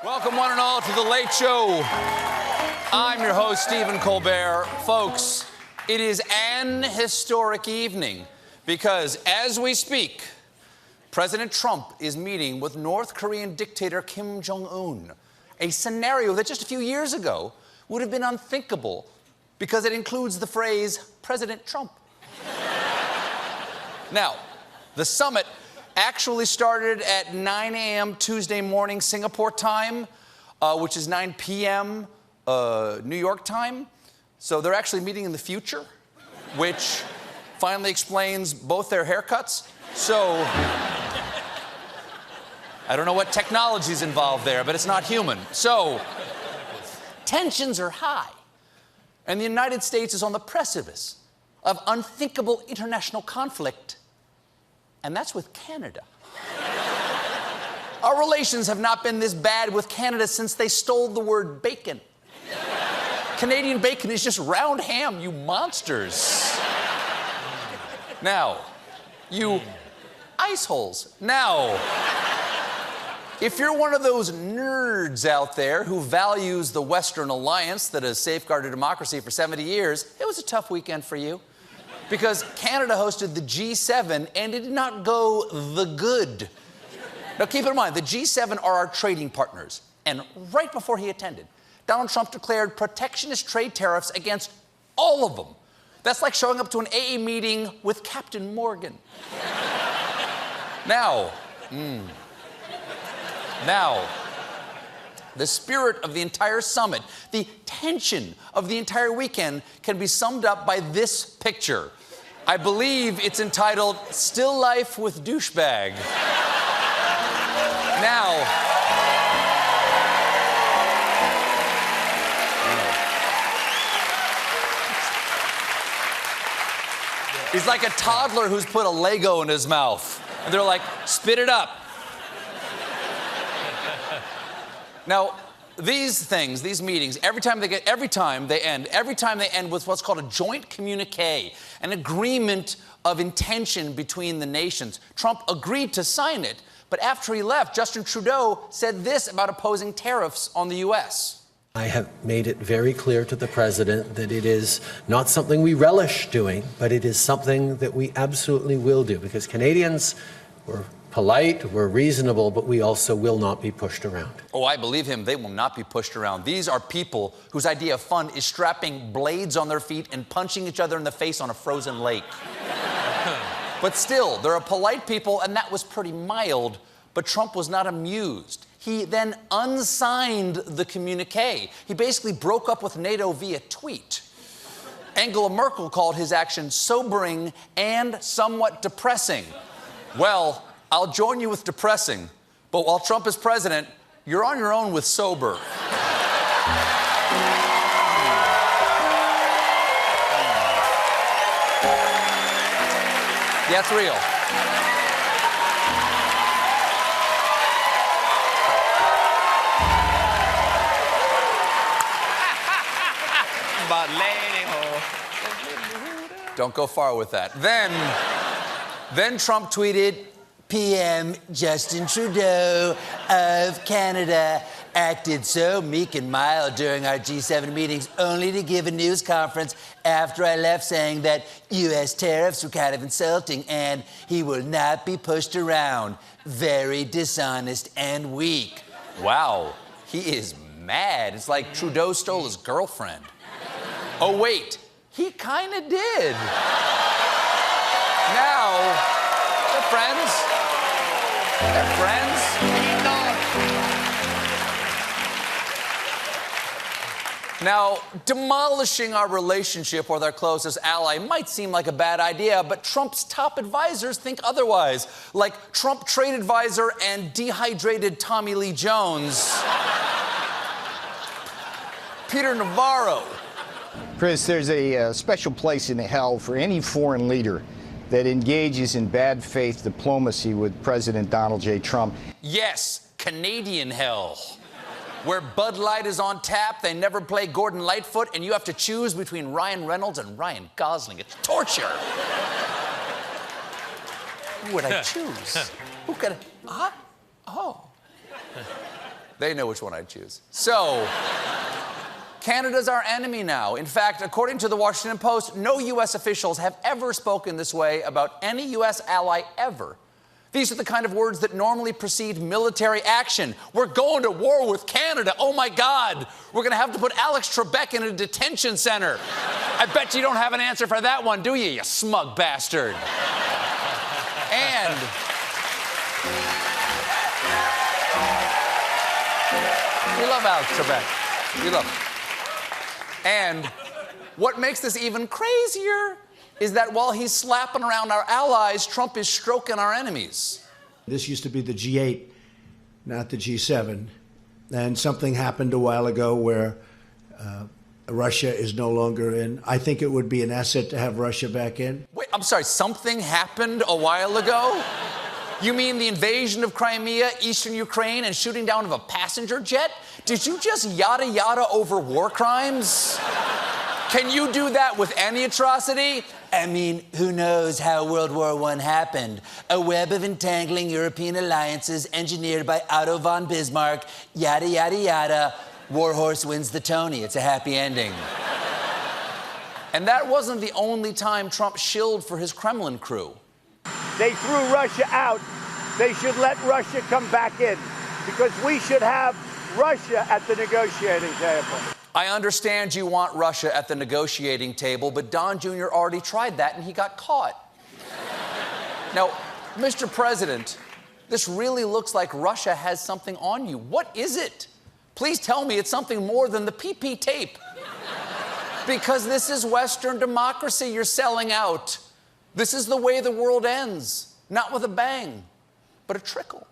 Welcome, one and all, to The Late Show. I'm your host, Stephen Colbert. Folks, it is an historic evening because, as we speak, President Trump is meeting with North Korean dictator Kim Jong-un, a scenario that just a few years ago would have been unthinkable because it includes the phrase, President Trump. Now, the summit actually started at 9 a.m. Tuesday morning Singapore time, which is 9 p.m. New York time. So they're actually meeting in the future, which finally explains both their haircuts. So I don't know what technology is involved there, but it's not human. So tensions are high, and the United States is on the precipice of unthinkable international conflict, and that's with Canada. Our relations have not been this bad with Canada since they stole the word bacon. Canadian bacon is just round ham, you monsters. Now, you ice holes. Now, if you're one of those nerds out there who values the Western alliance that has safeguarded democracy for 70 years, it was a tough weekend for you. Because Canada hosted the G7, and it did not go the good. Now, keep in mind, the G7 are our trading partners. And right before he attended, Donald Trump declared protectionist trade tariffs against all of them. That's like showing up to an AA meeting with Captain Morgan. Now, the spirit of the entire summit, the tension of the entire weekend can be summed up by this picture. I believe it's entitled, Still Life with Douchebag. Now, he's like a toddler who's put a Lego in his mouth. And they're like, spit it up. Now, these things, these meetings, every time they end with what's called a joint communique, an agreement of intention between the nations. Trump agreed to sign it, but after he left, Justin Trudeau said this about opposing tariffs on the U.S. I have made it very clear to the president that it is not something we relish doing, but it is something that we absolutely will do, because Canadians were polite, we're reasonable, but we also will not be pushed around. Oh, I believe him. They will not be pushed around. These are people whose idea of fun is strapping blades on their feet and punching each other in the face on a frozen lake. But still, they're a polite people, and that was pretty mild, but Trump was not amused. He then unsigned the communique. He basically broke up with NATO via tweet. Angela Merkel called his action sobering and somewhat depressing. Well, I'll join you with depressing, but while Trump is president, you're on your own with sober. Yeah, it's real. Don't go far with that. Then Trump tweeted, PM Justin Trudeau of Canada acted so meek and mild during our G7 meetings, only to give a news conference after I left saying that U.S. tariffs were kind of insulting and he will not be pushed around. Very dishonest and weak. Wow, he is mad. It's like Trudeau stole his girlfriend. Oh, wait, he kind of did. Now, they're friends. They're friends. Now, demolishing our relationship with our closest ally might seem like a bad idea, but Trump's top advisors think otherwise. Like Trump trade advisor and dehydrated Tommy Lee Jones, Peter Navarro. Chris, there's a special place in hell for any foreign leader that engages in bad faith diplomacy with President Donald J. Trump. Yes, Canadian hell, where Bud Light is on tap, they never play Gordon Lightfoot, and you have to choose between Ryan Reynolds and Ryan Gosling. It's torture. Who would I choose? Who could I... Oh. They know which one I'd choose. So, Canada's our enemy now. In fact, according to the Washington Post, no U.S. officials have ever spoken this way about any U.S. ally ever. These are the kind of words that normally precede military action. We're going to war with Canada. Oh, my God. We're going to have to put Alex Trebek in a detention center. I bet you don't have an answer for that one, do you smug bastard? And we love Alex Trebek. We love him. And what makes this even crazier is that while he's slapping around our allies, Trump is stroking our enemies. This used to be the G8, not the G7. And something happened a while ago where Russia is no longer in. I think it would be an asset to have Russia back in. Wait, I'm sorry, something happened a while ago? You mean the invasion of Crimea, eastern Ukraine, and shooting down of a passenger jet? Did you just yada yada over war crimes? Can you do that with any atrocity? I mean, who knows how World War I happened? A web of entangling European alliances engineered by Otto von Bismarck, yada, yada, yada. Warhorse wins the Tony. It's a happy ending. And that wasn't the only time Trump shilled for his Kremlin crew. They threw Russia out. They should let Russia come back in because we should have Russia at the negotiating table. I understand you want Russia at the negotiating table, but Don Jr. already tried that and he got caught. Now, Mr. President, this really looks like Russia has something on you. What is it? Please tell me it's something more than the PP tape. Because this is Western democracy you're selling out. This is the way the world ends. Not with a bang, but a trickle.